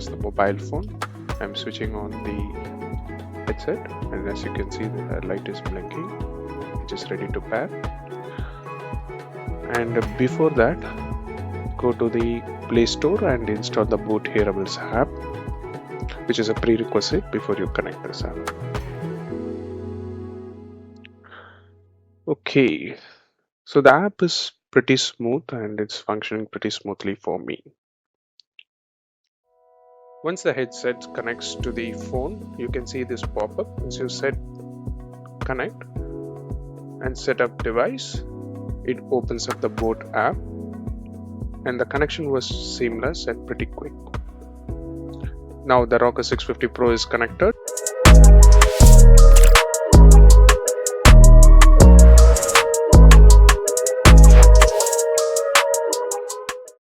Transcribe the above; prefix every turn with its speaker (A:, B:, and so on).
A: the mobile phone. I'm switching on the headset, and as you can see, the light is blinking, which is ready to pair. And before that, go to the Play Store and install the boAt Hearables app, which is a prerequisite before you connect this app. Okay, so the app is pretty smooth and it's functioning pretty smoothly for me. Once the headset connects to the phone, you can see this pop-up. Once you set connect and set up device, it opens up the boAt app, and the connection was seamless and pretty quick. Now the Rockerz 650 Pro is connected.